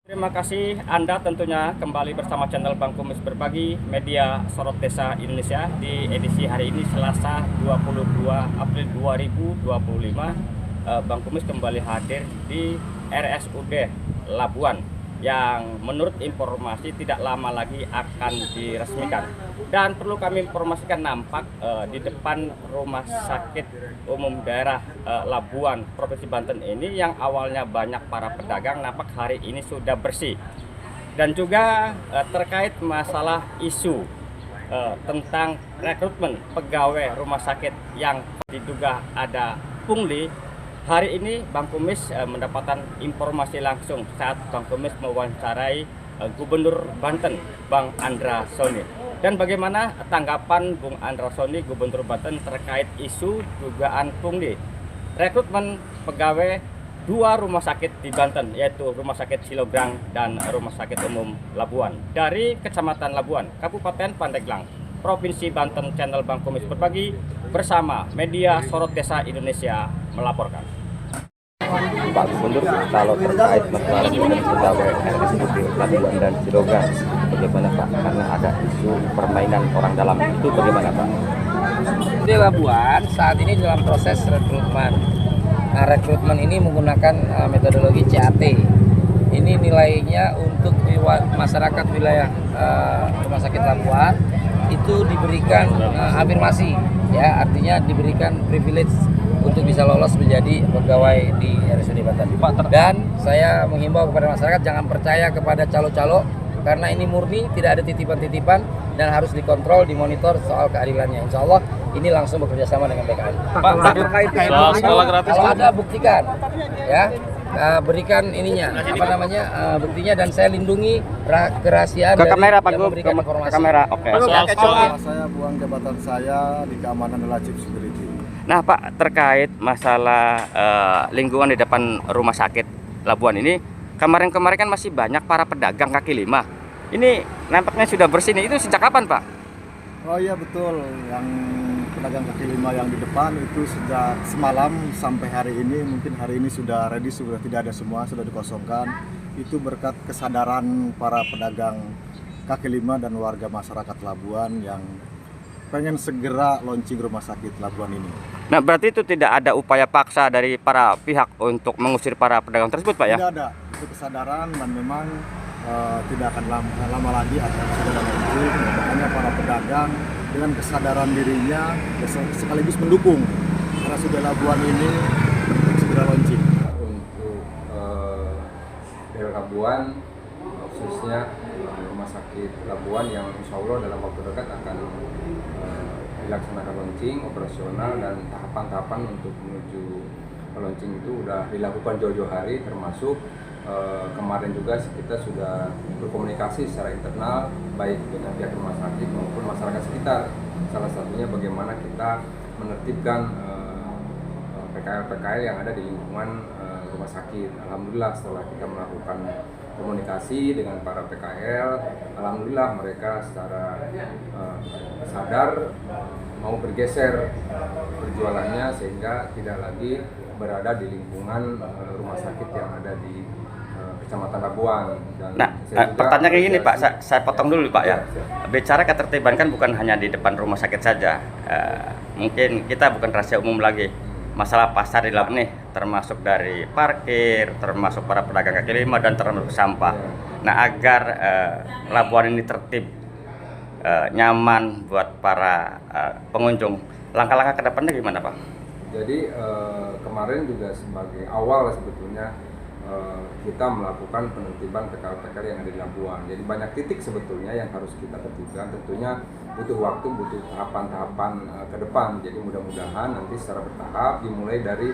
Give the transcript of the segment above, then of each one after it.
Terima kasih Anda tentunya kembali bersama channel Bang Kumis Berbagi Media Sorot Desa Indonesia di edisi hari ini Selasa 22 April 2025. Bang Kumis kembali hadir di RSUD Labuan yang menurut informasi tidak lama lagi akan diresmikan. Dan perlu kami informasikan nampak di depan Rumah Sakit Umum Daerah Labuan Provinsi Banten ini yang awalnya banyak para pedagang nampak hari ini sudah bersih. Dan juga terkait masalah isu tentang rekrutmen pegawai rumah sakit yang diduga ada pungli. Hari ini Bang Kumis mendapatkan informasi langsung saat Bang Kumis mewawancarai Gubernur Banten, Bang Andra Soni. Dan bagaimana tanggapan Bung Andra Soni, Gubernur Banten terkait isu dugaan pungli rekrutmen pegawai dua rumah sakit di Banten, yaitu Rumah Sakit Silograng dan Rumah Sakit Umum Labuan. Dari Kecamatan Labuan, Kabupaten Pandeglang, Provinsi Banten, channel Bang Kumis Berbagi bersama Media Sorot Desa Indonesia melaporkan. Pak Gubernur, kalau terkait masalah pegawai RSUD Labuan dan Silograng, bagaimana Pak? Karena ada isu permainan orang dalam itu, bagaimana Pak? Di Labuan saat ini dalam proses rekrutmen. Nah, rekrutmen ini menggunakan metodologi CAT. Ini nilainya untuk masyarakat wilayah Rumah Sakit Labuan itu diberikan afirmasi, ya, artinya diberikan privilege untuk bisa lolos menjadi pegawai di RSUD Banten. Dan saya menghimbau kepada masyarakat jangan percaya kepada calo-calo karena ini murni, tidak ada titipan-titipan dan harus dikontrol, dimonitor soal keadilannya. Insya Allah ini langsung bekerja sama dengan BKN. Pak, terkait sekolah gratis. Kalau ada buktikan, ya, berikan ininya, apa namanya, buktinya, dan saya lindungi kerahasiaan Ke dari kamera Pak yang Gub, memberikan ke informasi. kamera. Oke. Saya buang jabatan saya di keamanan adalah Chief Security. Nah Pak, terkait masalah lingkungan di depan rumah sakit Labuan ini, kemarin-kemarin kan masih banyak para pedagang kaki lima. Ini nampaknya sudah bersih nih. Itu sejak kapan Pak? Oh iya betul, yang pedagang kaki lima yang di depan itu sejak semalam sampai hari ini, mungkin hari ini sudah ready, sudah tidak ada semua, sudah dikosongkan. Itu berkat kesadaran para pedagang kaki lima dan warga masyarakat Labuan yang pengen segera launching rumah sakit Labuan ini. Nah berarti itu tidak ada upaya paksa dari para pihak untuk mengusir para pedagang tersebut Pak ya? Tidak ada, itu kesadaran dan memang tidak akan lama lagi akan segera launching. Makanya para pedagang dengan kesadaran dirinya sekaligus mendukung karena sudah Labuan ini segera launching. Untuk daerah Labuan, khususnya Rumah Sakit Labuan yang insya Allah dalam waktu dekat akan dilaksanakan launching operasional, dan tahapan-tahapan untuk menuju launching itu sudah dilakukan jauh-jauh hari, termasuk kemarin juga kita sudah berkomunikasi secara internal baik dengan pihak rumah sakit maupun masyarakat sekitar. Salah satunya bagaimana kita menertibkan PKL-PKL yang ada di lingkungan rumah sakit. Alhamdulillah setelah kita melakukan komunikasi dengan para PKL, alhamdulillah mereka secara sadar mau bergeser berjualannya sehingga tidak lagi berada di lingkungan rumah sakit yang ada di Kecamatan Labuan. Dan Nah, pertanyaan kayak gini Pak, saya potong dulu Pak ya. Bicara ketertiban kan bukan hanya di depan rumah sakit saja. Mungkin kita bukan rahasia umum lagi. Masalah pasar di Labuan nih, termasuk dari parkir, termasuk para pedagang kaki lima, dan termasuk sampah. Nah, agar Labuan ini tertib, nyaman buat para pengunjung, langkah-langkah ke depannya gimana Pak? Jadi kemarin juga sebagai awal sebetulnya kita melakukan penertiban PKL-PKL yang ada di Labuan. Jadi banyak titik sebetulnya yang harus kita tertibkan. Tentunya butuh waktu, butuh tahapan-tahapan ke depan. Jadi mudah-mudahan nanti secara bertahap dimulai dari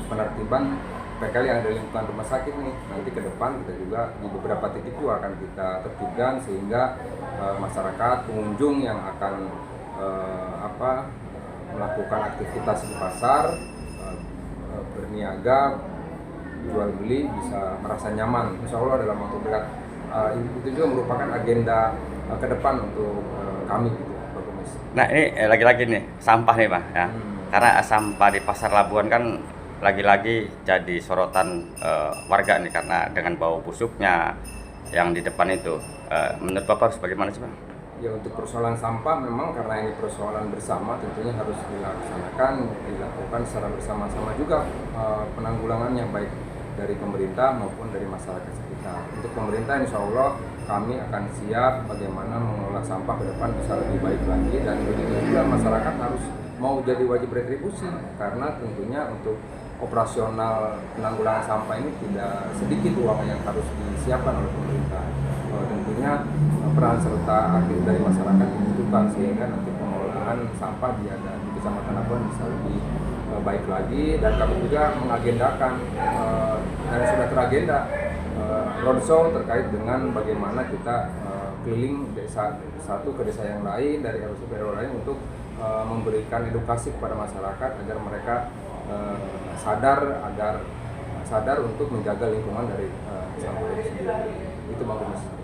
penertiban PKL yang ada di lingkungan rumah sakit nih. Nanti ke depan kita juga di beberapa titik itu akan kita tertibkan sehingga masyarakat, pengunjung yang akan melakukan aktivitas di pasar, berniaga, jual beli bisa merasa nyaman. Insya Allah dalam waktu dekat. Itu juga merupakan agenda ke depan untuk kami gitu, Pak Kumis. Nah ini lagi-lagi nih sampah nih Pak ya. Karena sampah di pasar Labuan kan lagi-lagi jadi sorotan warga nih karena dengan bau busuknya yang di depan itu. Menurut Bapak harus bagaimana sih, Pak? Ya, untuk persoalan sampah memang karena ini persoalan bersama tentunya harus dilakukan secara bersama-sama juga penanggulangan yang baik dari pemerintah maupun dari masyarakat sekitar. Untuk pemerintah insya Allah kami akan siap bagaimana mengelola sampah ke depan bisa lebih baik lagi, dan begitu juga masyarakat harus mau jadi wajib retribusi karena tentunya untuk operasional penanggulangan sampah ini tidak sedikit uang yang harus disiapkan oleh pemerintah. Tentunya peran serta aktif dari masyarakat dibutuhkan sehingga nanti pengelolaan sampah di Kecamatan Labuan bisa lebih baik lagi, dan kami juga mengagendakan dan sudah teragenda roadshow terkait dengan bagaimana kita keliling desa satu ke desa yang lain, dari RW ke RW lain untuk memberikan edukasi kepada masyarakat agar mereka sadar untuk menjaga lingkungan dari sampah itu sendiri. Itu Bang Kumis.